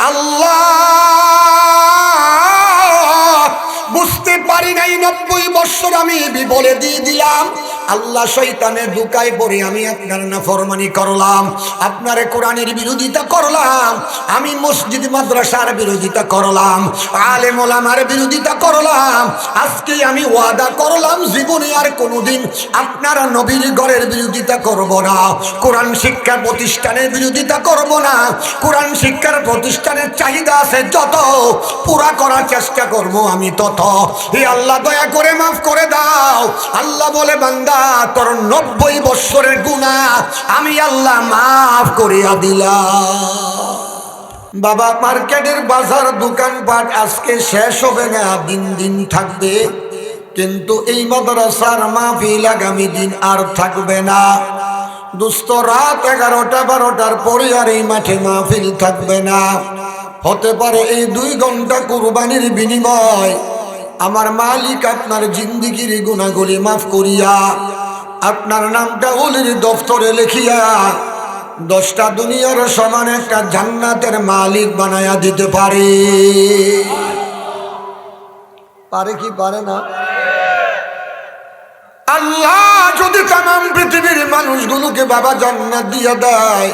আল্লাহ বুঝতে পারি নাই 90 বছর আমি বিবলে দিয়ে দিলাম। আল্লাহ শয়তানের ধোঁকায় পড়ে আমি আপনার নাফরমানি করলাম, আপনার কোরআনের বিরোধিতা করলাম, আমি মসজিদ মাদ্রাসার বিরোধিতা করলাম, আলেম ওলামার বিরোধিতা করলাম। আজকে আমি ওয়াদা করলাম জীবনে আর কোনোদিন আপনার নবীর ঘরের বিরোধিতা করব না, কোরআন শিক্ষা প্রতিষ্ঠানের বিরোধিতা করব না। কোরআন শিক্ষার প্রতিষ্ঠানের চাহিদা আছে যত, পুরা করার চেষ্টা করব আমি তত। হে আল্লাহ দয়া করে মাফ করে দাও। আল্লাহ বলে বান্দা তোর 90 বছরের গুনাহ আমি আল্লাহ মাফ করিয়া দিলাম। বাবা মার্কেটের বাজার দোকানপাট আজকে শেষ হবে না, দিন দিন থাকবে, কিন্তু এই মাদ্রাসার মাহফিল আগামী দিন আর থাকবে না। দোস্ত রাত 11টা 12টার পরে আর এই মাঠে মাহফিল থাকবে না। হতে পারে এই 2 ঘন্টা কুরবানির বিনিময় আমার মালিক আপনার জিন্দিগির গুনাহগুলি মাফ করিয়া আপনার নামটা ওলির দফতরে লিখিয়া 10টা দুনিয়ার সমান একটা জান্নাতের মালিক বানায়া দিতে পারে। পারে কি পারে না? আল্লাহ যদি তামাম পৃথিবীর মানুষগুলোকে বাবা জান্নাত দিয়া দেয়,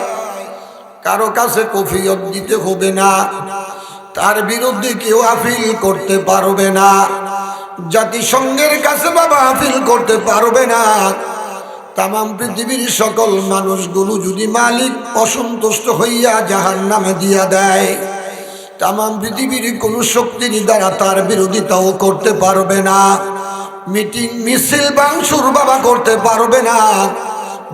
কারো কাছে কফিয়ত দিতে হবে না, তার বিরুদ্ধে কেউ আপিল করতে পারবে না, জাতিসংঘের কাছে বাবা আপিল করতে পারবে না। তামাম পৃথিবীর সকল মানুষগুলো যদি মালিক অসন্তুষ্ট হইয়া জাহান্নামে দিয়া দেয়, তামাম পৃথিবীর কোন শক্তির দ্বারা তার বিরোধিতাও করতে পারবে না, মিটিং মিছিল ভাঙচুর বাবা করতে পারবে না।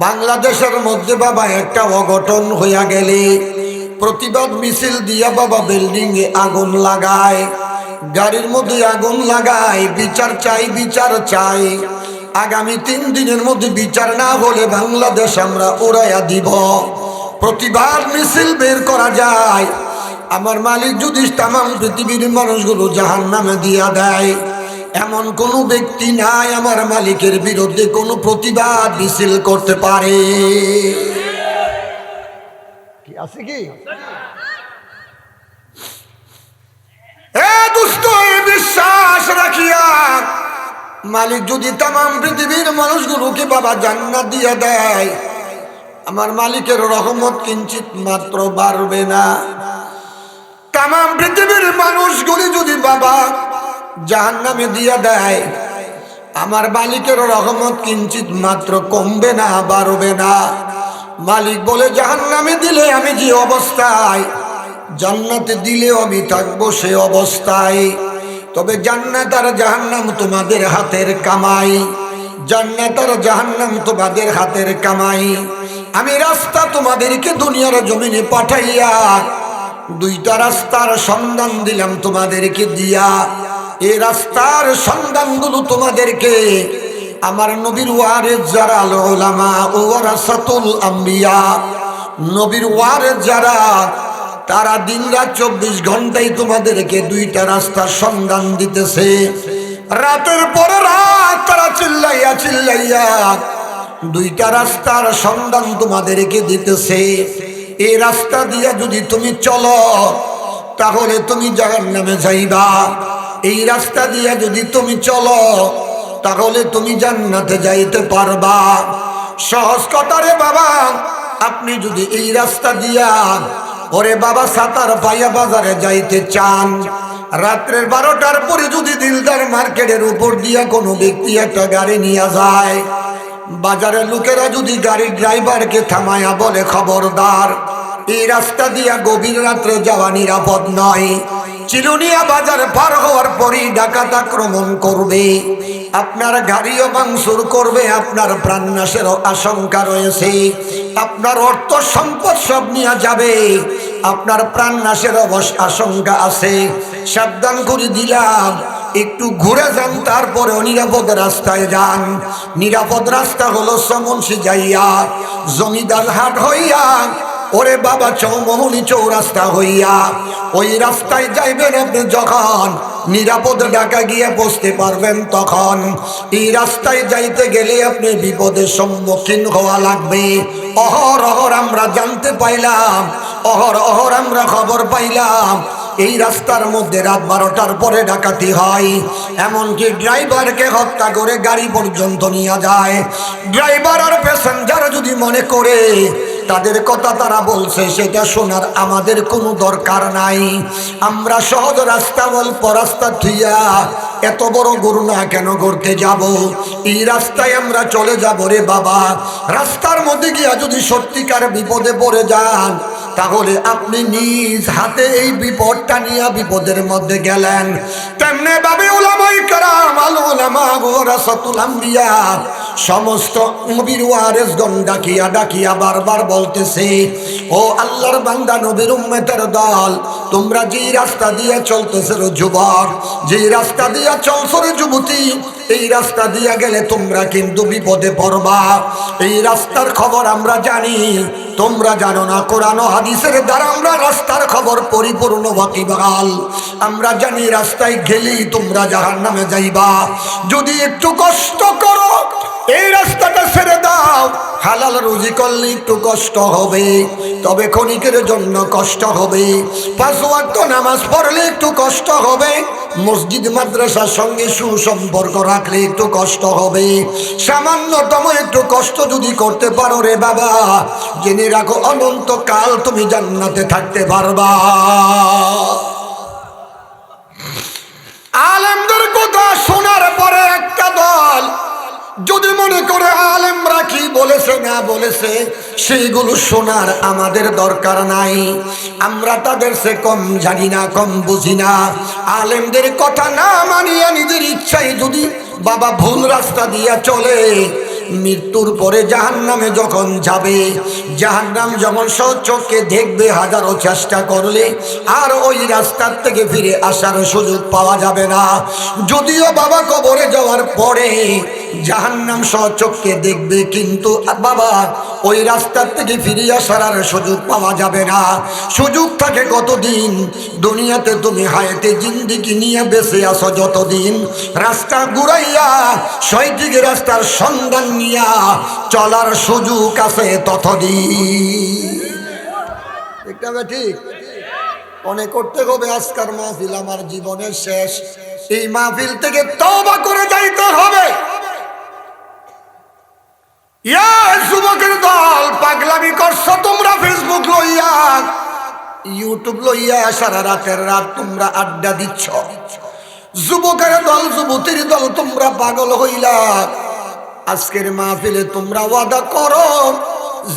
বাংলাদেশের মধ্যে বাবা একটা অঘটন হইয়া গেলে প্রতিবাদ মিছিল দিয়া বাবা বিল্ডিং এ আগুন লাগায়, গাড়ির মধ্যে আগুন লাগায়, বিচার চাই বিচার চাই। আগামী 3 দিনের মধ্যে বিচার না হলে বাংলাদেশ আমরা উড়াইয়া দিব। প্রতিবাদ মিছিল বের করা যায়, আমার মালিক যদি তামাম পৃথিবীর মানুষগুলো জাহান্নামে দিয়া দেয়, এমন কোন ব্যক্তি নাই আমার মালিকের বিরুদ্ধে কোনো প্রতিবাদ মিছিল করতে পারে। কি আছে কি? বিশ্বাস রাখিয়া মালিক যদি তামাম পৃথিবীর মানুষগুলোকে বাবা জান্নাত দিয়ে দেয়, আমার মালিকের রহমত কিঞ্চিত মাত্র বাড়বে না। তামাম পৃথিবীর মানুষগুলি যদি বাবা জাহান্নামে দিয়ে দেয়, আমার মালিকের রহমত কিঞ্চিত মাত্র কমবে না, বাড়বে না। মালিক বলে জাহান্নামে দিলে আমি যে অবস্থায়, জান্নাতে দিলেও আমি থাকবো সে অবস্থায়। তবে জান্নাত আর জাহান্নাম তোমাদের হাতের কামাই, জান্নাত আর জাহান্নাম তোমাদের হাতের কামাই। আমি রাস্তা তোমাদেরকে দুনিয়ার জমিনে পাঠাইয়া 2টা রাস্তার সন্ধান দিলাম তোমাদেরকে দিয়া। এই রাস্তার সন্ধানগুলো তোমাদেরকে আমার নবীর ওয়ারিস যারা আল উলামা ওয়ারাসাতুল আম্বিয়া, নবীর ওয়ারিস যারা, তারা দিনরাত 24 ঘন্টাই তোমাদেরকে 2টা রাস্তার সন্ধান দিতেছে। রাতের পর রাত তারা চিল্লাইয়া চিল্লাইয়া 2টা রাস্তার সন্ধান তোমাদেরকে দিতেছে। এই রাস্তা দিয়া যদি তুমি চলো তাহলে তুমি জাহান্নামে যাইবা, এই রাস্তা দিয়া যদি তুমি চলো তাহলে তুমি জান্নাতে যাইতে পারবা। সহজ কথা রে বাবা, আপনি যদি এই রাস্তা দিয়া ওরে বাবা সাতার পাইয়া বাজারে যাইতে চান, রাত্রের 12টার পরে যদি দিলদার মার্কেটের উপর দিয়া কোনো ব্যক্তি একটা গাড়ি নিয়ে যায়, বাজারের লোকেরা যদি গাড়ির ড্রাইভারকে থামায়া বলে খবরদার এই রাস্তা দিয়া গভীর রাত্রে যাওয়া নিরাপদ নয়, চিলুনিয়া বাজার পার হওয়ার পরই ডাকাত আক্রমণ করবে, আপনার গাড়িও ভাঙচুর করবে, আপনার প্রাণনাশের আশঙ্কা রয়েছে, আপনার অর্থ সম্পদ সব নিয়ে যাবে, আপনার প্রাণনাশের আশঙ্কা আছে। সাবধান করে দিলাম, একটু ঘুরে যান, তারপরে নিরাপদ রাস্তায় যান। নিরাপদ রাস্তা হলো সমনসি যাইয়া, জমিদার হাট হইয়া, ওরে বাবা চৌমোহনী চৌরাস্তা হইয়া, ওই রাস্তায় যাইবেন আপনি। যখন নিরাপদে ঢাকা গিয়ে বসতে পারবেন তখন। এই রাস্তায় যাইতে গেলে আপনি বিপদের সম্মুখীন হওয়া লাগবে। অহরহ আমরা জানতে পাইলাম, অহরহ আমরা খবর পাইলাম এই রাস্তার মধ্যে রাত 12টার পরে ডাকাতি হয়। এমনকি ড্রাইভারকে হত্যা করে গাড়ি পর্যন্ত নিয়ে যায়। ড্রাইভার আর প্যাসেঞ্জার যদি মনে করে তাদের কথা তারা বলছে সেটা শোনার আমাদের কোনো দরকার নাই। আমরা সহজ রাস্তা অল্প রাস্তা থুইয়া এত বড় গুরুনা কেন করতে যাব? এই রাস্তায় আমরা চলে যাব রে বাবা। রাস্তার মধ্যে গিয়া যদি সত্যিকার বিপদে পড়ে যান তাহলে আপনি নিজ হাতে এই বিপদটা নিয়ে বিপদের মধ্যে গেলেন। তেমনি ভাবে উলামায়ে কেরাম আল উলামা ওয়ারাসাতুল আম্বিয়া সমস্ত নবীর ওয়ারিসগণ ডাকিয়া ডাকিয়া বারবার বলতেছে, ও আল্লাহর বান্দা নবীর উম্মতের দল, তোমরা যে রাস্তা দিয়ে চলতেছ রে যুবক, যে রাস্তা দিয়ে চলছ রে যুবতী, এই রাস্তা দিয়ে গেলে তোমরা কিন্তু বিপদে পড়বা। এই রাস্তার খবর আমরা জানি, তোমরা জানো না। কোরআন ও হাদিসের দ্বারা আমরা রাস্তার খবর পরিপূর্ণ ওয়াকিবহাল। আমরা জানি রাস্তায় গেলেই তোমরা জাহান্নামে যাইবা। যদি একটু কষ্ট করো, এই রাস্তাটা ছেড়ে দাও, হালাল রুজি করলে একটু কষ্ট হবে, তবে ক্ষণিকের জন্য কষ্ট হবে। 5 ওয়াক্ত নামাজ পড়লে একটু কষ্ট হবে, মসজিদ মাদ্রাসার সঙ্গে সুসম্পর্ক রাখলে একটু কষ্ট হবে। সামান্যতম একটু কষ্ট যদি করতে পারো রে বাবা, জেনে রাখো অনন্তকাল তুমি জান্নাতে থাকতে পারবা। আলেমদের কথা শোনার পরে একটা দল যদি মনে করে আলেমরা কি বলেছে না বলেছে সেইগুলো শোনার আমাদের দরকার নাই, আমরা তাদের সে কম জানি না, কম বুঝি না। আলেমদের কথা না মানিয়া নিজের ইচ্ছায় যদি বাবা ভুল রাস্তা দিয়া চলে, মৃত্যুর পরে জাহান্নামে যখন যাবে, জাহান্নাম যখন চোখে দেখবে, হাজারো চেষ্টা করলে আর ওই রাস্তার থেকে ফিরে আসার সুযোগ পাওয়া যাবে না। যদিও বাবা কবরে যাওয়ার পরে জাহান্নাম চোখে দেখবে, কিন্তু বাবা ওই রাস্তার থেকে ফিরে আসার আর সুযোগ পাওয়া যাবে না। সুযোগ থাকে কতদিন? দুনিয়াতে তুমি হায়াতে জিন্দেগি নিয়ে বেঁচে আসো যতদিন, রাস্তা ঘুরাইয়া সঠিক রাস্তার সন্ধান নিয়া চলার সুযোগ আছে ততদিন। ঠিক মনে করতে হবে আজকার মাহফিল আমার জীবনের শেষ, এই মাহফিল থেকে তওবা করে যাইতে হবে। যুবকের দল পাগলামি করছো তোমরা, ফেসবুক লইয়া ইউটিউব লইয়া সারা রাতের রাত তোমরা আড্ডা দিচ্ছ। যুবকের দল যুবতীর দল তোমরা পাগল হইলা। আজকের মাহফিলে তোমরা ওয়াদা করো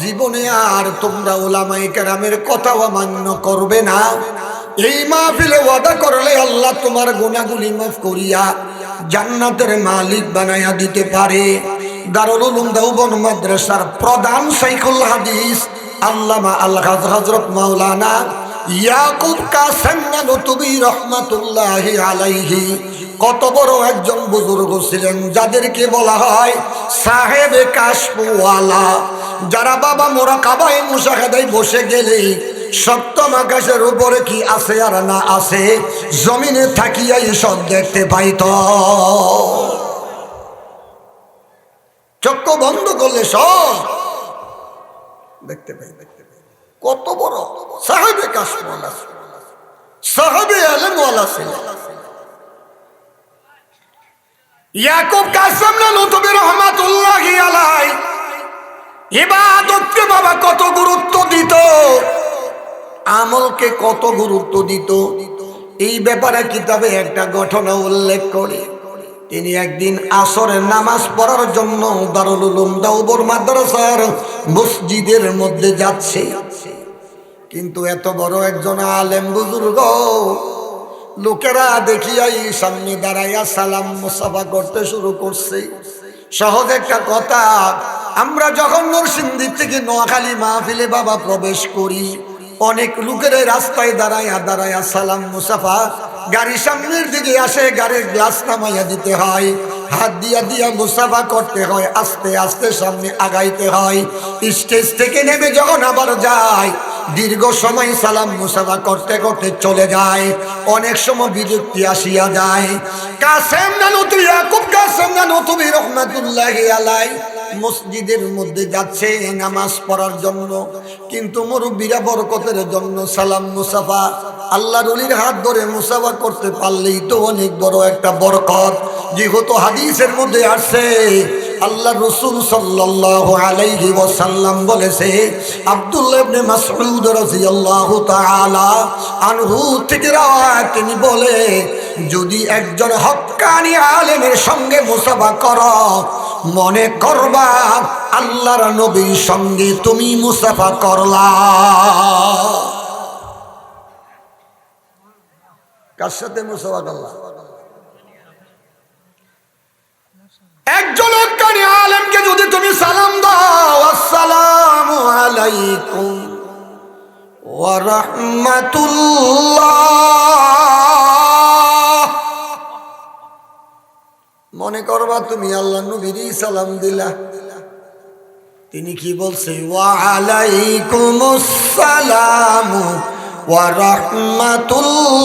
জীবনে আর তোমরা উলামায়ে কেরামের কথা অমান্য করবে না। এই মাহফিলে ওয়াদা করলে আল্লাহ তোমার গুনাহগুলি মাফ করিয়া জান্নাতের মালিক বানায়া দিতে পারে। দারুল উলুম দেওবন্দ মাদ্রাসার প্রধান শাইখুল হাদিস আল্লামা আল হযরত মাওলানা ইয়াকুব কাসেম নানুতুবি রহমাতুল্লাহি আলাইহি কত বড় একজন বুজুর্গ ছিলেন, যাদেরকে বলা হয় সাহেবে কাশফওয়ালা। যারা বাবা মুরাকাবায়ে মুশাহাদায় বসে গেলে সপ্তম আকাশের উপরে কি আছে আর না আছে জমিনে থাকিয়াই সব দেখতে পাইত। চক্ষু বন্ধ করলে সব দেখতে পাই। কত বড় সাহেবে কাশফওয়ালা, সাহেবে আলেমওয়ালা ছিলেন ইয়াকুব কাসেম নানুতুবি রহমাতুল্লাহি আলাইহি। ইবাদতকে বাবা কত গুরুত্ব দিত, আমলকে কত গুরুত্ব দিত, এই ব্যাপারে কিতাবে একটা ঘটনা উল্লেখ করে। তিনি একদিন আসরের নামাজ পড়ার জন্য দারুল উলুম দেওবন্দ মাদ্রাসার মসজিদের মধ্যে যাচ্ছে, কিন্তু এত বড় একজন আলেম বুজুর্গ, লোকেরা দেখিয়াই সামনে দাঁড়াইয়া সালাম মুসাফা করতে শুরু করছে। সহজ একটা কথা, আমরা যখন নরসিংদী থেকে নোয়াখালী মাহফিলে বাবা প্রবেশ করি, অনেক লোকের রাস্তায় দাঁড়াইয়া দাঁড়াইয়া সালাম মুসাফা, গাড়ির সামনের দিকে আসে গাড়ির গ্লাস নামাইয়া দিতে হয়, হাত দিয়া দিয়া মুসাফা করতে হয়, আস্তে আস্তে সামনে আগাইতে হয়। স্টেজ থেকে নেমে যখন আবার যায় দীর্ঘ সময় সালাম মুসাফা করতে করতে চলে যায়, অনেক সময় বিরক্তি আসিয়া যায়। কাসেম নানুতুবি, ইয়াকুব কাসেম নানুতুবি রহমাতুল্লাহি আলাইহি মসজিদের মধ্যে যাচ্ছে নামাজ পড়ার জন্য, কিন্তু মুরব্বীরা বরকতের জন্য সালাম মুসাফা আল্লাহর ওলির হাত ধরে মুসাফা করতে পারলেই তো অনেক বড় একটা বরকত। যেহেতু হাদিসের মধ্যে আসছে আল্লাহ রাসূল সাল্লাল্লাহু আলাইহি ওয়াসাল্লাম বলেছে, আব্দুল্লাহ ইবনে মাসউদ রাদিয়াল্লাহু তাআলা আনহু থেকে রাওয়ায়াত, তিনি বলে, যদি একজন হক্কানি আলেমের সঙ্গে মুসাফা করো, মনে করবা আল্লাহর নবীর সঙ্গে তুমি মুসাফা করলা। কার সাথে মুসাফা করলা? একজন হক্কানি আলেমকে যদি তুমি সালাম দাও, আসসালামু আলাইকুম ওয়া রাহমাতুল্লাহ, মনে করবা তুমি আল্লাহ নবীরই সালাম দিলা। তিনি কি বলছে? ওয়া আলাইকুমুস সালাম ওয়া রাহমাতুল্লাহি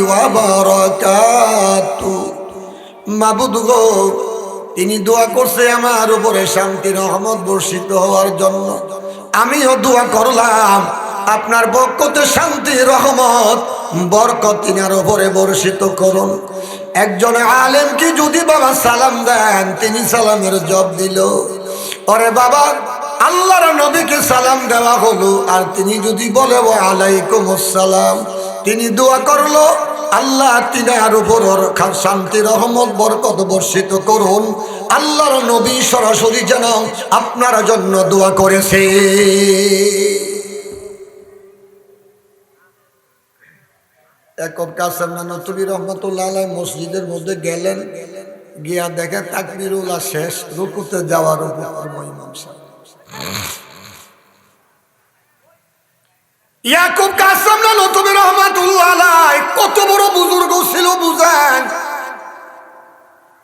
ওয়া বারাকাতুহু। মাবুদ গো, তিনি দোয়া করছে আমার উপরে শান্তি রহমত বর্ষিত হওয়ার জন্য, আমিও দোয়া করলাম আপনার বরকতে শান্তি রহমত বরকত তিনার উপরে বর্ষিত করুন। একজন আলেমকে যদি বাবা সালাম দেন, তিনি সালামের জবাব দিল, ওরে বাবা আল্লাহর নবীকে সালাম দেওয়া হলো, আর তিনি যদি বলে ওয়া আলাইকুমুস সালাম, তিনি দোয়া করলো আল্লাহ তিনার উপর শান্তি রহমত বরকত বর্ষিত করুন। আল্লাহর নবী সরাসরি যেন আপনার জন্য দোয়া করেছে। ইয়াকুব কাসেম নানুতুবি রহমাতুল্লাহ আলাইহি মসজিদের মধ্যে গেলেন, গিয়া দেখে তাকবীরুল্লাহ শেষ, রুকুতে যাওয়ার উপর ইমাম সাহেব। ইয়াকুব কাসেম নানুতুবি রহমাতুল্লাহ আলাইহি কত বড় বুজুর্গ ছিল বুঝেন।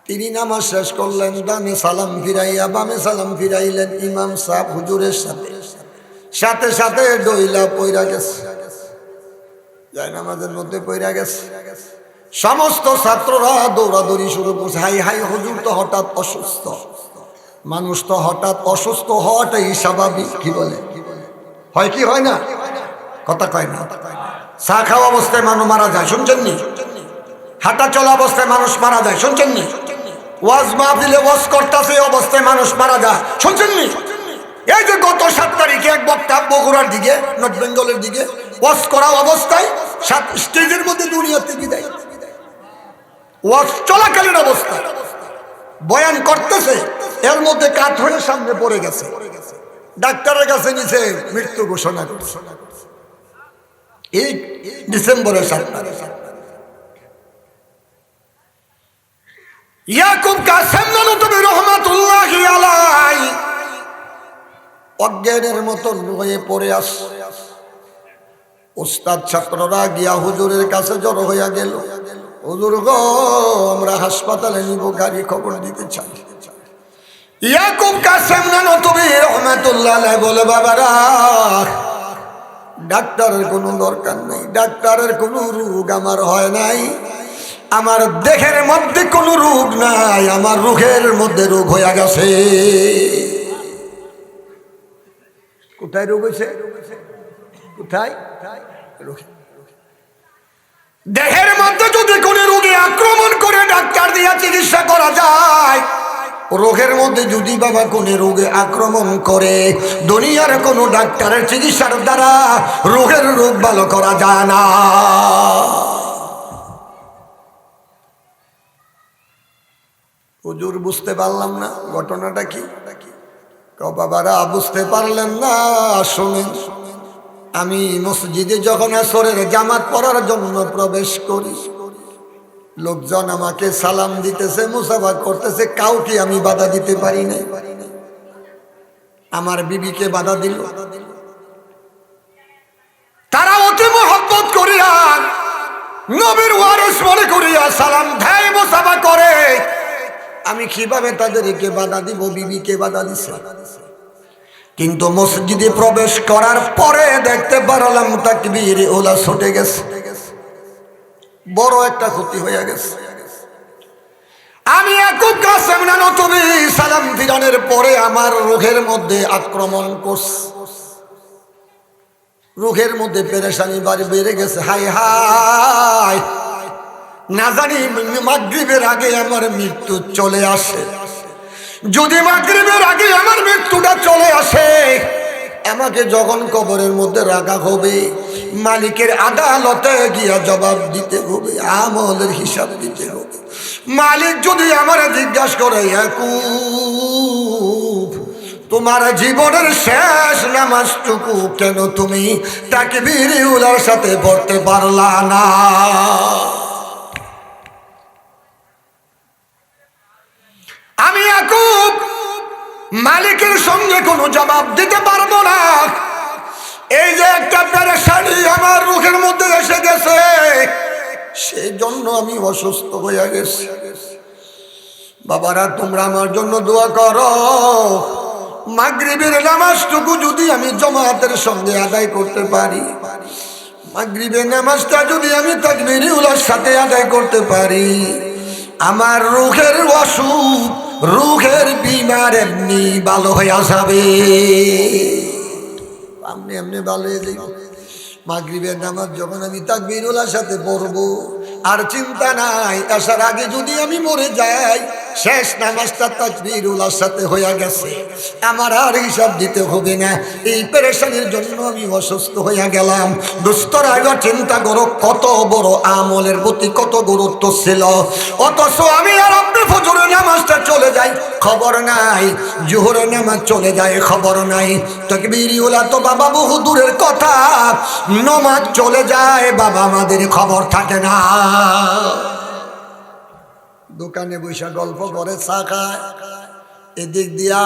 তিনি নামাজ শেষ করলেন, ডানে সালাম ফিরাইয়া বামে সালাম ফিরাইলেন, ইমাম সাহেব হুজুরের সাথে সাথে সাথে ডইলা পইরা গেছে, যায় নামাজের মধ্যে পইরা গেছে। সমস্ত ছাত্ররা দৌড়াদৌড়ি শুরু করছে, হাই হাই হুজুর তো হঠাৎ অসুস্থ। মানুষ তো হঠাৎ অসুস্থ হওয়াটাই স্বাভাবিক। কি বলে? হয় কি হয় না? কথা কয় না। চা খাওয়া অবস্থায় মানুষ মারা যায়, শুনছেন নি? হাঁটা চলা অবস্থায় মানুষ মারা যায়, শুনছেন নি? ওয়াজ মাহফিলে ওয়াজ করতেছে অবস্থায় মানুষ মারা যায়, শুনছেন নি? এই যে গত 7 তারিখে এক বক্তা বগুড়ার দিকে, নর্থ বেঙ্গলের দিকে ওয়াজ করা অবস্থায় স্টেজের মধ্যে দুনিয়াতে বিদায়। ওয়াজ চলাকালীন অবস্থায় বয়ান করতেছে, এর মধ্যে কাঠ হয়ে সামনে পড়ে গেছে, ডাক্তারের কাছে নিচে মৃত্যু ঘোষণা করছে। এই ডিসেম্বরের 7 তারিখ ইয়াকুব কাসেম নানুতুবি রহমাতুল্লাহি আলাইহি অজ্ঞানের মতন হয়ে পড়ে আসে। উস্তাদ ছাত্ররা গিয়া হুজুরের কাছে জড়ো হইয়া গেল, হুজুর গো, আমরা হাসপাতালে নিব, গাড়ি খবর দিতে চাই। ইয়াকুব কাসেম নানুতুবি রহমাতুল্লাহ আলাইহি বলে, বাবারা ডাক্তারের কোনো দরকার নেই, ডাক্তারের কোনো রোগ আমার হয় নাই, আমার দেহের মধ্যে কোনো রোগ নাই, আমার রোগের মধ্যে রোগ হইয়া গেছে। কোথায় রোগ হয়েছে? কোথায়? দেহের মধ্যে যদি কোনো রোগে আক্রমণ করে ডাক্তার দিয়া চিকিৎসা করা যায়, রোগের মধ্যে যদি বাবা কোনো রোগে আক্রমণ করে, দুনিয়ার কোনো ডাক্তারের চিকিৎসার দ্বারা রোগের রোগ ভালো করা যায় না। হুজুর বুঝতে পারলাম না ঘটনাটা কি? বাবারা বুঝতে পারলেন না? শুনেন, আমি মসজিদে যখন আসরের জামাত পড়ার জন্য প্রবেশ করি, লোকজন আমাকে সালাম দিতেছে, মুসাফা করতেছে, কাউকে আমি বাধা দিতে পারি না। আমার বিবিকে বাধা দিল, তারা অতি মহব্বত করিয়া নবীর ওয়ারিস মনে করিয়া সালাম দেয়, মুসাফা করে। আমি কিভাবে তাদেরকে বাধা দিব? বিবিকে বাধা দিছে। কিন্তু মসজিদে প্রবেশ করার পরে দেখতে পারলাম তাকবীর ওলা ছুটে গেছে, বড় একটা ক্ষতি হয়ে গেছে। আমি একুব কাসেম নানতুবি সালাম ফিরানোর পরে আমার রুহের মধ্যে আক্রমণ করছে, রুহের মধ্যে পেরেশানি বাড়ি বেড়ে গেছে। হাই হাই, না জানি মাগরিবের আগে আমার মৃত্যু চলে আসে। যদি মাগরিবের আগে আমার মৃত্যুটা চলে আসে, আমাকে যখন কবরের মধ্যে রাখা হবে, মালিকের আদালতে গিয়া জবাব দিতে হবে, আমলের হিসাব দিতে হবে। মালিক যদি আমার জিজ্ঞাসা করে, ইয়াকুব তোমার জীবনের শেষ নামাজটুকু কেন তুমি তাকবীর উলার সাথে পড়তে পারলা না? আমি ইয়াকুব মালিকের সঙ্গে কোনো জবাব দিতে পারবো না। এই যে একটা পেরেশানি আমার রুহের মধ্যে এসে গেছে, সেই জন্য আমি অসুস্থ হয়ে গেছি। বাবারা, তোমরা আমার জন্য দোয়া করো। মাগরিবের নামাজটুকু যদি আমি জামাতের সঙ্গে আদায় করতে পারি, মাগরিবের নামাজটা যদি আমি তাকবীর উলার সাথে আদায় করতে পারি, আমার রুহের অসুখ, রুহের বিমার এমনি ভালো হয়ে যাবে, এমনি এমনি ভালো হয়ে যাবে। মাগরিবের নামাজ যখন আমি তাকবীর উলার সাথে পড়বো, আর চিন্তা নাই, আসার আগে যদি আমি মরে যাই, শেষ নামাজটা তাকবীর উলার সাথে হয়ে গেছে, আমার আর হিসাব দিতে হবে না। এই পেরেশানির জন্য আমি অসুস্থ হয়ে গেলাম। দুস্তরা এবার চিন্তা করো, কত বড় আমলের প্রতি কত গুরুত্ব ছিল, অথচ আমি আর আপনি ফজরের নামাজটা চলে যাই, খবর নাই। জোহরের নামাজ চলে যায়, খবর নাই। তাকবীর উলা তো বাবা বহু দূরের কথা, নামাজ চলে যায় বাবা, আমাদের খবর থাকে না। দোকানে বৈশা গল্প করে, চা খায়, এদিক দিয়া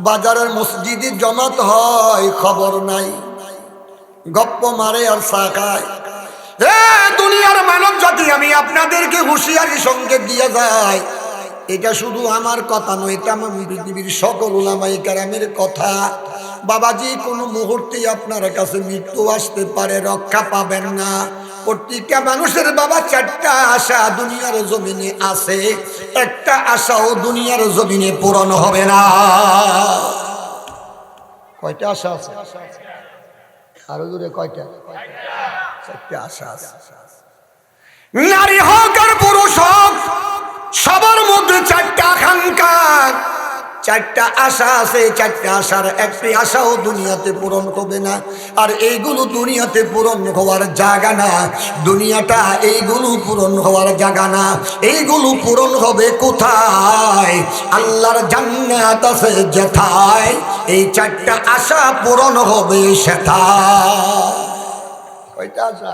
বাজারের মসজিদে জমাত হয়, খবর নাই, গপ্প মারে আর চা খায়। দুনিয়ার মানব জাতি, আমি আপনাদেরকে হুঁশিয়ারি সংকেত দিয়ে যায়, এটা শুধু আমার কথা নয়, তাম পৃথিবীর সকল উলামায়ে কেরামের কথা। বাবাজি, কোনো মুহূর্তে আপনার কাছে মৃত্যু আসতে পারে, রক্ষা পাবেন না। প্রত্যেকটা মানুষের বাবা চারটা আশা দুনিয়ার জমিনে আছে, একটা আশাও দুনিয়ার জমিনে পূরণ হবে না। কয়টা আশা আছে? আরো দূরে কয়টা? চারটা আশা আছে। নারী হোক আর পুরুষ হোক, সবার মধ্যে চারটা আকাঙ্ক্ষা, চারটা আশা আছে। চারটা আশার একটি আশাও দুনিয়াতে পূরণ হবে না। আর এইগুলো দুনিয়াতে পূরণ হওয়ার জায়গা না, দুনিয়াটা এইগুলো পূরণ হওয়ার জায়গা না। এইগুলো পূরণ হবে কোথায়? আল্লাহর জান্নাত আছে যেথায়, এই চারটা আশা পূরণ হবে সেথায়। কয়টা আশা?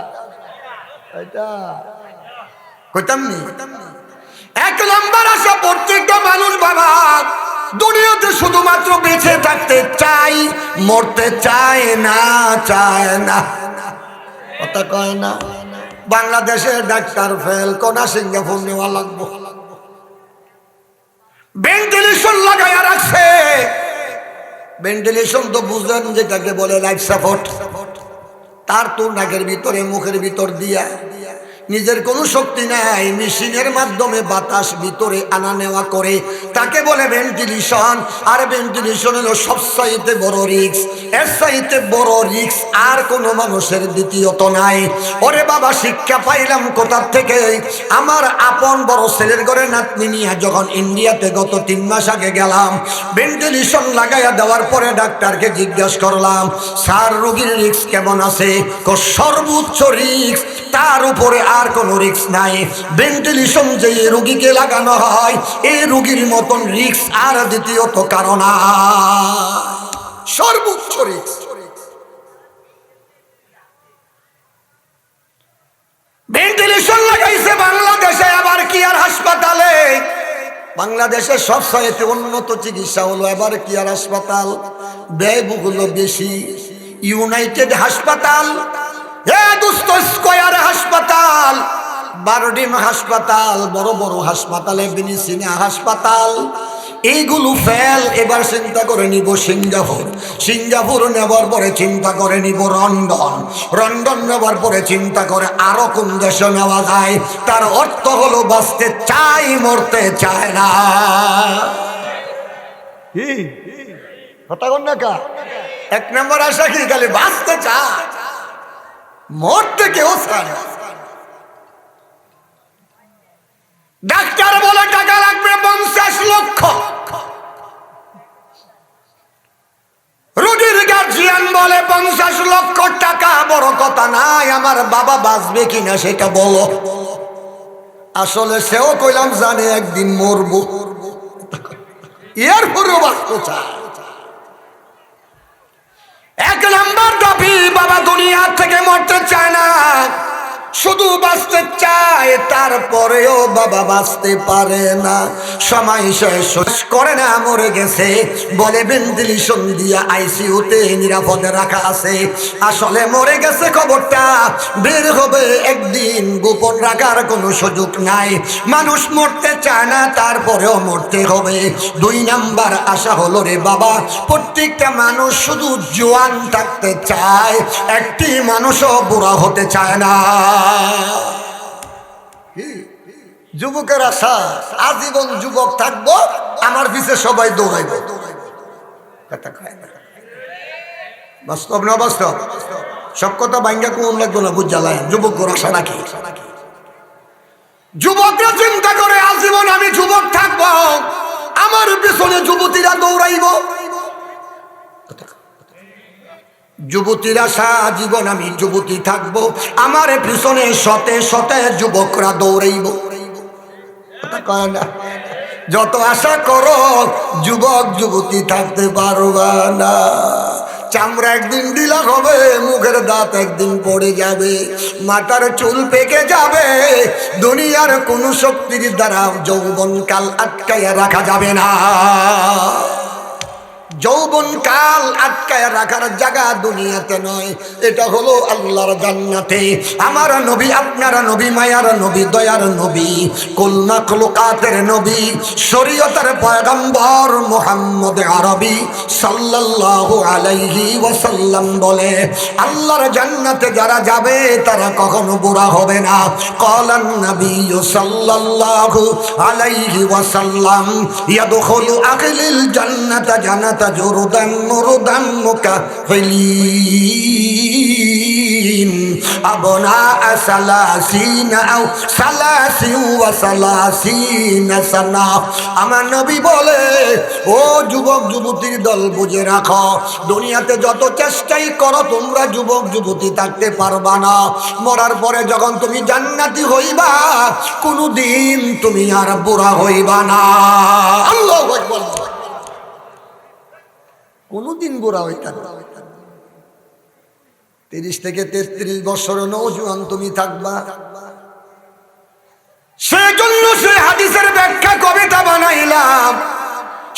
কয়টা? কইতাম নি? এক নম্বর আশা প্রত্যেকটা মানুষ বাবা দুনিয়াতে শুধুমাত্র বেঁচে থাকতে চাই, মরতে চায় না, চায় না, কথা কয় না। বাংলাদেশের ডাক্তার ফেল, কোনা সিঙ্গাপুর নেওয়া লাগবো, ভেন্টিলেশন লাগাইয়া রাখছে। ভেন্টিলেশন তো বুঝলেন, যেটাকে বলে লাইফ সাপোর্ট। তার তো নাকের ভিতরে মুখের ভিতর দিয়া, নিজের কোনো শক্তি নাই, মেশিনের মাধ্যমে বাতাস ভিতরে আনা নেওয়া করে, তাকে বলে ভেন্টিলেশন। আর ভেন্টিলেশন হলো সবচাইতে বড় রিস্ক, এর চাইতে বড় রিস্ক আর কোনো মানুষের দ্বিতীয়ত নাই। ওরে বাবা, শিক্ষা পাইলাম কোথার থেকে? আমার আপন বড় ছেলের ঘরে নাতনি নিয়ে যখন ইন্ডিয়াতে গত 3 মাস আগে গেলাম, ভেন্টিলেশন লাগাইয়া দেওয়ার পরে ডাক্তারকে জিজ্ঞাসা করলাম, স্যার রোগীর রিস্ক কেমন আছে? সর্বোচ্চ রিস্ক, তার উপরে আর কোনো রিস্ক নাই। ভেন্টিলেশন যে রোগীকে লাগানো হয়, এই রোগীর মতন রিস্ক আর দ্বিতীয়ত কারণ, সর্বোচ্চ রিস্ক। ভেন্টিলেশন লাগাইছে বাংলাদেশে, আবার কি আর হাসপাতালে। বাংলাদেশের সবচেয়ে উন্নত চিকিৎসা হলো এবার কি আর হাসপাতাল, ব্যয়বহুল বেশি। ইউনাইটেড হাসপাতাল, স্কয়ার হাসপাতাল, বারোডিম হাসপাতাল, বড় বড় হাসপাতালে, বেনিসিনা হাসপাতাল, এইগুলো ফেল। এবার চিন্তা করে নিব সিঙ্গাপুর, সিঙ্গাপুর নেবার পরে চিন্তা করে নিব লন্ডন, লন্ডন নেবার পরে চিন্তা করে আরো কোন দেশে নেওয়া যায়। তার অর্থ হলো বাঁচতে চাই, মরতে চায় না। কি কথা কোন না কা? এক নম্বর আশা কি? খালি বাঁচতে চায়, মরতে কেউ চায় না। ডাক্তার বলে টাকা লাগবে 50 লক্ষ, রোগীর গার্জিয়ান বলে 50 লক্ষ টাকা বড় কথা নাই, আমার বাবা বাঁচবে কিনা সেটা বলো। আসলে সেও কইলাম জানে একদিন মরবো, এরপরেও বাঁচতে চায়। এক নম্বর দাবি, বাবা দুনিয়া থেকে মরতে চায় না, শুধু বাঁচতে চায়, তারপরেও বাবা বাঁচতে পারে না। সময় শেষ করে না, মরে গেছে, বলে ভেন্টিলেশন দিয়া আইসিইউতে নিরাপদে রাখা আছে। আসলে মরে গেছে, খবরটা বের হবে একদিন, গোপন রাখার কোনো সুযোগ নাই। মানুষ মরতে চায় না, তারপরেও মরতে হবে। 2 নাম্বার আশা হলো রে বাবা, প্রত্যেকটা মানুষ শুধু জোয়ান থাকতে চায়, একটি মানুষও বুড়া হতে চায় না। যুবকের আশা আজীবন যুবক থাকবো, আমার পিছে সবাই দৌড়াইব। বাস্তব না বাস্তব? সব কথা ভাঙ্গা কোন লাগবে না, বুঝালাম যুবকের আশা নাকি? যুবকরা চিন্তা করে আজীবন আমি যুবক থাকবো, আমার পিছনে যুবতীরা দৌড়াইব। যুবতীর আশা জীবন আমি যুবতী থাকবো, আমার পিছনে শতে শতে যুবকরা দৌড়াইব। যত আশা করো যুবক যুবতী থাকতে পারবা না। চামড়া একদিন ঢিলা হবে, মুখের দাঁত একদিন পড়ে যাবে, মাথার চুল পেকে যাবে। দুনিয়ার কোন শক্তির দ্বারা যৌবনকাল আটকাইয়া রাখা যাবে না। যৌবন কাল আটকায় রাখার জায়গা দুনিয়াতে নয়, এটা হলো আল্লাহর জান্নাতে। আমার নবী, আপনার নবী, মায়ার নবী, দয়ার নবী, কুল মাখলুকাতের নবী, শরীয়তের পয়গম্বর মুহাম্মদ আরবি সাল্লাল্লাহু আলাইহি ওয়াসাল্লাম বলে, আল্লাহর জান্নাতে যারা যাবে তারা কখনো বুড়া হবে না। ক্বালান নবী সাল্লাল্লাহু আলাইহি ওয়াসাল্লাম, ইয়াদখুলু আহলুল জান্নাতা জান্নাতা জুরদান মুরদান মুকাফিলিন আবনা সালাসিনা আও সালাসিন ওয়া সালাসিনা সানা। আমার নবী বলে, ও যুবক যুবতীর দল, বুঝে রাখো, দুনিয়াতে যত চেষ্টাই করো তোমরা যুবক যুবতী থাকতে পারবা না। মরার পরে যখন তুমি জান্নাতি হইবা, কোনদিন তুমি আর বুড়া হইবা না। আল্লাহু আকবার। কোনদিন বুড়া হইতা না। 30 থেকে 33 বছর নওজোয়ান তুমি থাকবা। সেজন্য সে হাদিসের ব্যাখ্যা কবিতা বানাইলাম,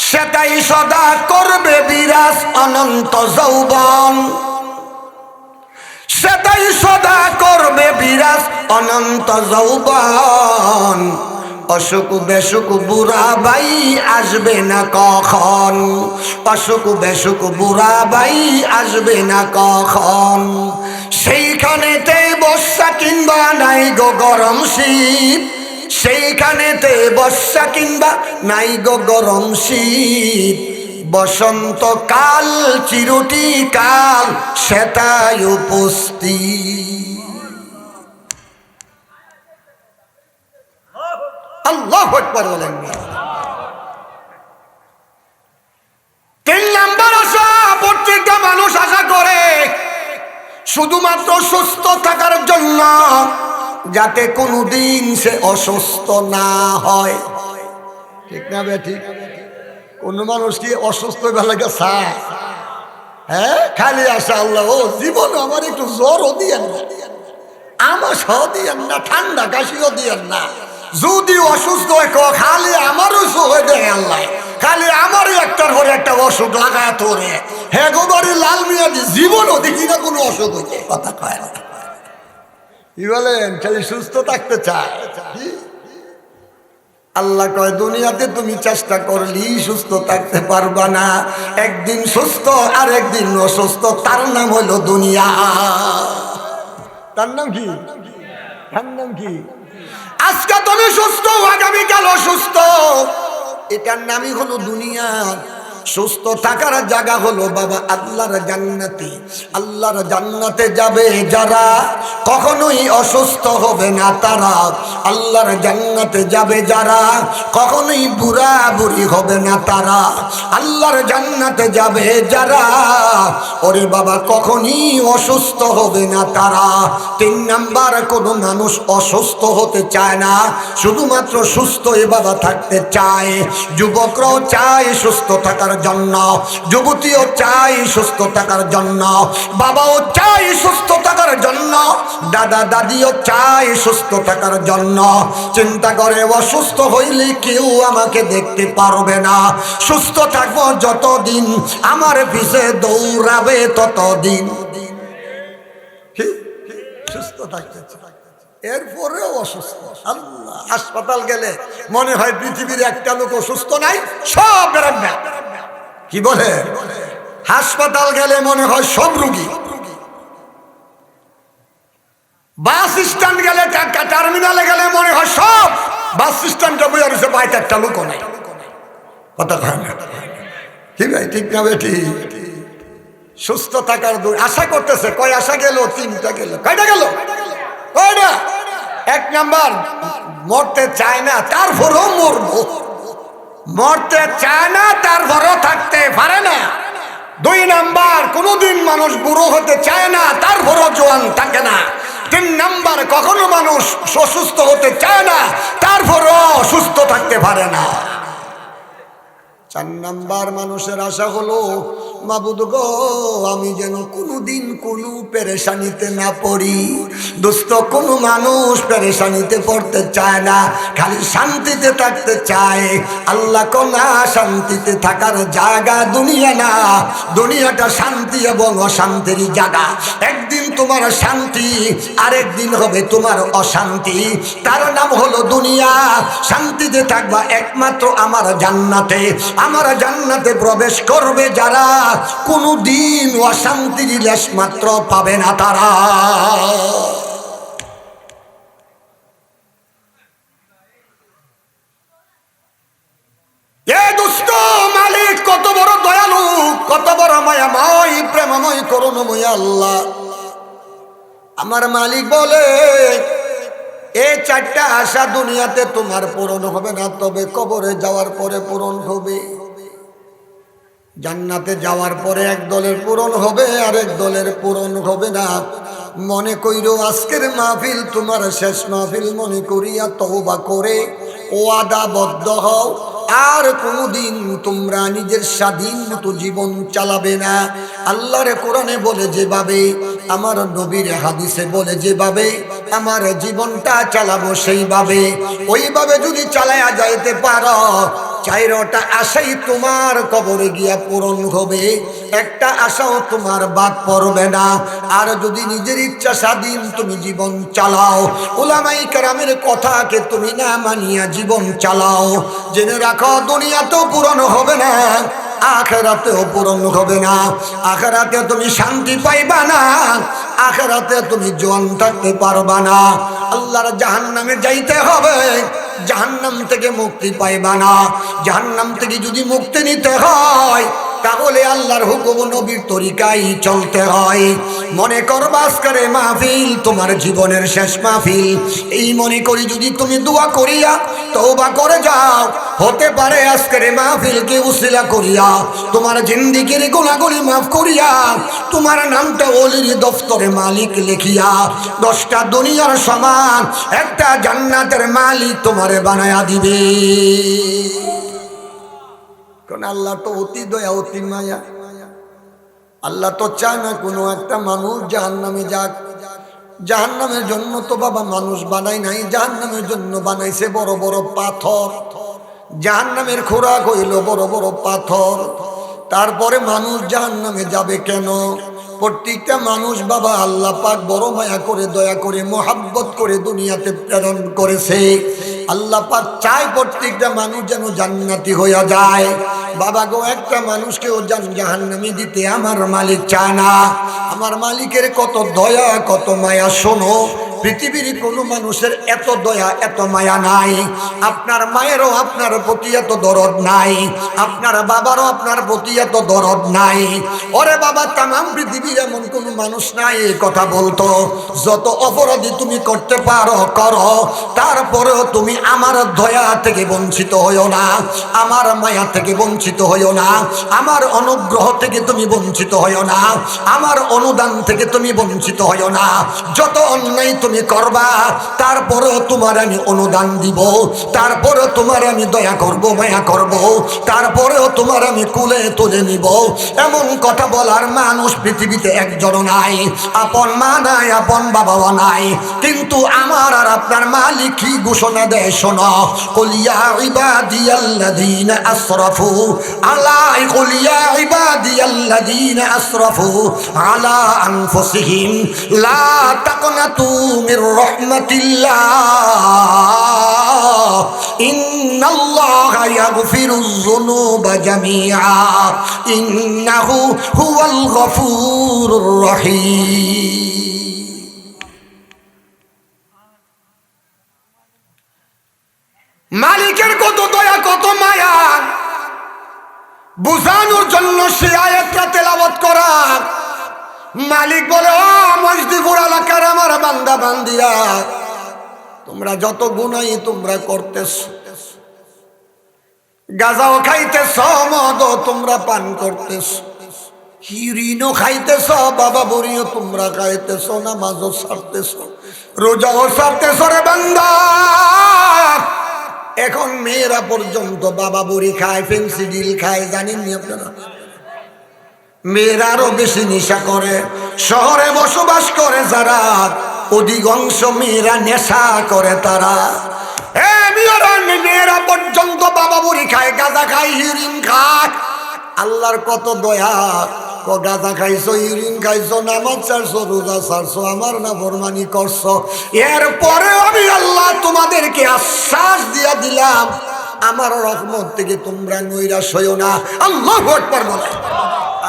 সেটাই সদা করবে বিরাজ অনন্ত যৌবন, সেটাই সদা করবে বিরাজ অনন্ত যৌবন। অসুখ বেসুখ বুড়া বাই আসবে না কখন, অসুখ বেসুখ বুড়া বাই আসবে না কখন। সেইখানেতে বর্ষা কিংবা নাই গো গরম শীত, সেইখানেতে বর্ষা কিংবা নাই গো গরম শীত। বসন্তকাল চিরটি কাল সেটাই উপস্থিত। আল্লাহু আকবার বলেন। 3 নাম্বার আশা প্রত্যেকটা মানুষ আশা করে শুধুমাত্র সুস্থ থাকার জন্য, যাতে কোনোদিন সে অসুস্থ না হয়। ঠিক না বে? ঠিক। কোন মানুষ কি অসুস্থ বেলাকে চায়? হ্যাঁ, খালি আশা আল্লাহ ও জীবন আমার একটু জ্বরও দিয়েন না, আমাশও দিয়েন না, ঠান্ডা কাশিও দিয়েন না। যদি অসুস্থ হয় খালি আমারও হয়ে দেয় আল্লাহ, খালি আমারই একটার পরে একটা অসুখ লাগায় তোরে। হ্যাঁ গোবারি লাল মিয়া জীবনও দেখি না কোনো অসুখ হয়েছে। কথা কয় না, কি বলেন? খালি সুস্থ থাকতে চায়। আল্লাহ কয় দুনিয়াতে তুমি চেষ্টা করলেই সুস্থ থাকতে পারবা না, একদিন সুস্থ আর একদিন অসুস্থ, তার নাম হলো দুনিয়া। তার নাম কি? তার নাম কি? আজকে তুমি সুস্থ, আগামীকাল অসুস্থ, এটার নামই হলো দুনিয়া। সুস্থ থাকার জায়গা হলো বাবা আল্লাহর জান্নাতে। আল্লাহর জান্নাতে যাবে যারা, কখনোই অসুস্থ হবে না তারা। আল্লাহর জান্নাতে যাবে যারা, কখনোই বুড়া বুড়ি হবে না তারা। আল্লাহর জান্নাতে যাবে যারা, ওরে বাবা কখনই অসুস্থ হবে না তারা। 3 নাম্বার, কোনো মানুষ অসুস্থ হতে চায় না, শুধুমাত্র সুস্থই বাবা থাকতে চায়। যুবকরাও চায় সুস্থ থাকার জন্য, যুবতীও চাই সুস্থ থাকার জন্য, বাবাও চাই সুস্থ থাকার জন্য, দাদা দাদিও চাই সুস্থ থাকার জন্য। চিন্তা করে অসুস্থ হইলে কেউ আমাকে দেখতে পারবে না, সুস্থ থাকবো যতদিন, আমার পিছে দৌড়াবে ততদিন। সুস্থ থাকতে এরপরেও অসুস্থ। আল্লাহ, হাসপাতাল গেলে মনে হয় পৃথিবীর একটা লোক অসুস্থ নাই, সব বেড়াবে। কি বলে? হাসপাতাল গেলে মনে হয় সব রুগী। বাস স্ট্যান্ড গেলে, টার্মিনালে গেলে মনে হয় সব। বাস স্ট্যান্ডটা বইয়া রয়েছে, বাইতে একটা লোক নাই। কথা কয় না? কি ভাই, ঠিক না বেটি? সুস্থ থাকার আশা করতেছে, কয় আশা গেল? 3টা গেল। কয়টা গেল? কয়টা? 1 নাম্বার, মরতে চায় না তারপরও মরবো, মরতে চায় না তারপরও থাকতে পারে না। 2 নাম্বার, কোনোদিন মানুষ বুড়ো হতে চায় না তারপরও জোয়ান থাকে না। 3 নাম্বার, কখনো মানুষ অসুস্থ হতে চায় না তারপরও সুস্থ থাকতে পারে না। 4 নাম্বার, মানুষের আশা হলো মাবুদ গো, আমি যেন কোনোদিন কোনো পেরেশানিতে না পড়ি। দোস্ত, কোনো মানুষ পেরেশানিতে পড়তে চায় না, খালি শান্তিতে থাকতে চায়। আল্লাহ কোনা শান্তিতে থাকার জায়গা দুনিয়া না, দুনিয়াটা শান্তি এবং অশান্তির জায়গা। একদিন তোমার শান্তি, আরেকদিন হবে তোমার অশান্তি, তার নাম হলো দুনিয়া। শান্তিতে থাকবা একমাত্র আমার জান্নাতে। আমার জান্নাতে প্রবেশ করবে যারা, কোনো দিন অশান্তির লেশ মাত্র পাবে না তারা। এ দুষ্ট মালিক কত বড় দয়ালু, কত বড় মায়াময়, প্রেমময়, করুণাময় আল্লাহ। আমার মালিক বলে, এই 4টা আশা দুনিয়াতে তোমার পূরণ হবে না, তবে কবরে যাওয়ার পরে পূরণ হবে। জান্নাতে যাওয়ার পরে এক দলের পূরণ হবে, আরেক দলের পূরণ হবে না। মনে কইরো আজকের মাহফিল তোমার শেষ মাহফিল মনে করিয়া তওবা করে ওয়াদাবদ্ধ হও, আর কোনদিন তোমরা নিজের স্বাধীন মতো জীবন চালাবে না। আল্লাহর কোরআনে বলে যেভাবে, আমার নবীর হাদিসে বলে যেভাবে আমার জীবনটা চালাবো সেইভাবে, ওইভাবে যদি চালায়া যাইতে পারো, 4টা আশাই তোমার কবরে গিয়া পূরণ হবে, একটা আশাও তোমার বাদ পড়বে না। আর যদি নিজের ইচ্ছা স্বাধীন তুমি জীবন চালাও, উলামায়ে কেরামের কথাকে তুমি না মানিয়া জীবন চালাও, জেনে রাখো দুনিয়াতেও পূরণ হবে না, আখিরাতেও পূরণ হবে না। আখিরাতে তুমি শান্তি পাইবা না, আখিরাতে তুমি জোয়ান থাকতে পারবা না। আল্লাহর জাহান্নামে যাইতে হবে, জাহান্নাম থেকে মুক্তি পাইবা না। জাহান্নাম থেকে যদি মুক্তি নিতে হয়, তাহলে আল্লাহর হুকুম নবীর তরিকায় চলতে হয়। মনে করবা আজকের মাহফিল তোমার জীবনের শেষ মাহফিল, এই মনে করি যদি তুমি দোয়া করিয়া তওবা করে যাও, হতে পারে আজকের মাহফিলকে উসিলা করিয়া তোমার জিন্দেগীর গুনাহগুলি মাফ করিয়া তোমার নামটা ওলির দফতরে মালিক লিখিয়া 10টা দুনিয়ার সমান একটা জান্নাতের মালিক তোমারে বানায়া দিবে। কারণ আল্লাহ তো অতি দয়া, অতি মায়া। আল্লাহ তো চায় না কোনো একটা মানুষ জাহান্নামে যাক। জাহান্নামের জন্য তো বাবা মানুষ বানাই নাই, জাহান্নামের জন্য বানাইছে বড় বড় পাথর। জাহান্নামের খোরাক হইল বড় বড় পাথর। তারপরে মানুষ জাহান্নামে যাবে কেন? প্রত্যেকটা মানুষ বাবা আল্লাহ পাক বড় মায়া করে, দয়া করে, মোহাব্বত করে দুনিয়াতে প্রেরণ করেছে। আল্লাহ পাক চায় প্রত্যেকটা মানুষ যেন জান্নাতি হইয়া যায়। বাবা গো, একটা মানুষকেও জাহান্নামে দিতে আমার মালিক চায় না। আমার মালিকের কত দয়া কত মায়া, শোনো পৃথিবীর কোনো মানুষের এত দয়া এত মায়া নাই। আপনার মায়েরও আপনার প্রতি এত দরদ নাই, আপনার বাবারও আপনার প্রতি এত দরদ নাই। ওরে বাবা, তামাম পৃথিবীর এমন কোনো মানুষ নাই এই কথা বলতো যত অপরাধী তুমি করতে পারো করো, তারপরেও তুমি আমার দয়া থেকে বঞ্চিত হইও না, আমার মায়া থেকে বঞ্চিত হইও না, আমার অনুগ্রহ থেকে তুমি বঞ্চিত হইও না, আমার অনুদান থেকে তুমি বঞ্চিত হইও না। যত অন্যায় তুমি করবা তারপরেও তোমার আমি অনুদান দিব, তারপরেও তোমার আমি দয়া করব মায়া করব, তারপরেও তোমার আমি কুলে তুলে নিব। এমন কথা বলার মানুষ পৃথিবীতে একজনও নাই। আপন মা নাই, আপন বাবাও নাই, কিন্তু আমার আর আপনার মালিক কি ঘোষণা দেয় শোনো, কুল ইয়া ইবাদিয়াল্লাযীনা আসরাফু আলা কুল ইয়া ইবাদিয়াল্লাযীনা আসরাফু আলা আনফুসিহিম লা তাকনাতু মির রাহমাতিল্লাহ ইন্নাল্লাহা ইয়াগফিরুয যুনুবা জামিআ ইন্নাহু হুয়াল গফুরুর রহিম। মালিকের কত দয়া কত মায়া বুঝানোর জন্য সে আয়াতটা তেলাওয়াত করা। মালিক বলে, ও মজদিপুর এলাকার আমার বান্দা বান্দিরা, তোমরা যত গুনাহ তোমরা করতেছ, গাঁজাও খাইতেছ, মদও তোমরা পান করতেছ, হিরিনও খাইতেছ, বাবা বড়িও তোমরা খাইতেছ, নামাজও ছাড়তেছ, রোজাও ছাড়তেছ রে বান্দা। এখন মেয়েরা পর্যন্ত বাবা বড়ি খায়, ফেন্সিডিল খায়, জানেননি আপনারা? মেয়েরা আরো বেশি নেশা করে। শহরে বসবাস করে যারা, অধিকাংশ মেয়েরা নেশা করে তারা। মেয়েরা পর্যন্ত বাবা বুড়ি খায়, গাঁজা খায়, হিরিন খায়। আল্লাহর কত দয়া, গাঁজা খাইছো, ইউরিন খাইছো, নামাজ ছাড়ছো, রোজা ছাড়ছো, আমার না ফরমানি করছো, এরপরে আমি আল্লাহ তোমাদেরকে আশ্বাস দিয়া দিলাম আমার রহমত থেকে তোমরা নৈরাশ হইও না। আল্লাহু আকবার বলো।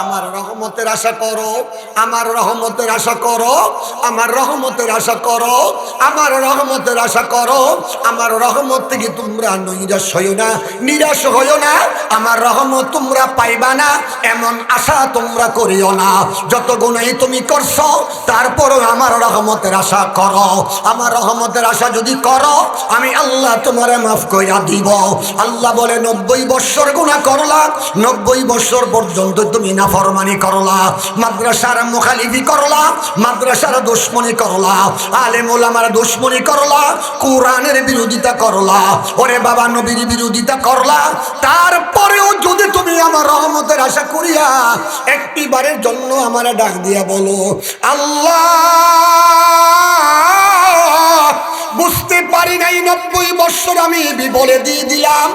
আমার রহমতের আশা করো, আমার রহমতের আশা করো, আমার রহমতের আশা করো, আমার রহমতের আশা করো। আমার রহমত থেকে তোমরা নৈরাশ হইও না, নিরাশ হইও না। আমার রহমত তোমরা পাইবা না এমন আশা তোমরা করিও না। যত গুনাহ তুমি করছো তারপরও আমার রহমতের আশা করো। আমার রহমতের আশা যদি করো আমি আল্লাহ তোমারে মাফ কইরা দিব। আল্লাহ বলে 90 বছর গুনাহ করলা, 90 বছর পর্যন্ত তুমি নাফরমানি করলা, মাদ্রাসার মুখালিফি করলা, মাদ্রাসার দুশমনি করলা, আলেম ওলামার দুশমনি করলা, কোরআনের বিরোধিতা করলা, ওরে বাবা নবীর বিরোধিতা করলা, তারপরেও যদি তুমি আমার রহমতের আশা করিয়া একটিবারের জন্য আমারে ডাক দিয়া বলো, আল্লাহ বুঝতে পারি নাই 90 বছর আমি বিবলে দিয়ে দিলাম,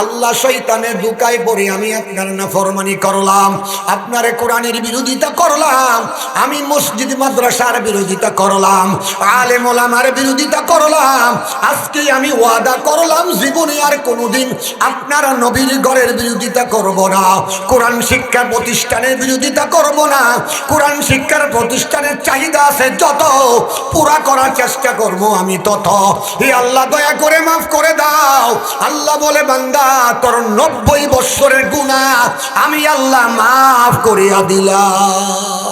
আল্লাহ শয়তানের ধোঁকায় পড়ে আমি আপনার নাফরমানি করলাম, আপনারে কোরআনের বিরোধিতা করলাম, আমি মসজিদ মাদ্রাসার বিরোধিতা করলাম, আলেম ওলামার বিরোধিতা করলাম। আজকে আমি ওয়াদা করলাম জীবনে আর কোনোদিন আপনার নবীর ঘরের বিরোধিতা করব না, কোরআন শিক্ষা প্রতিষ্ঠানের বিরোধিতা করব না। কোরআন শিক্ষার প্রতিষ্ঠানের চাহিদা আছে যত, পুরা করার চেষ্টা করব আমি তত। হে আল্লাহ দয়া করে মাফ করে দাও। আল্লাহ বলে, বান্দা তোর 90 বছরের গুনাহ আমি আল্লাহ মাফ করিয়া দিলাম।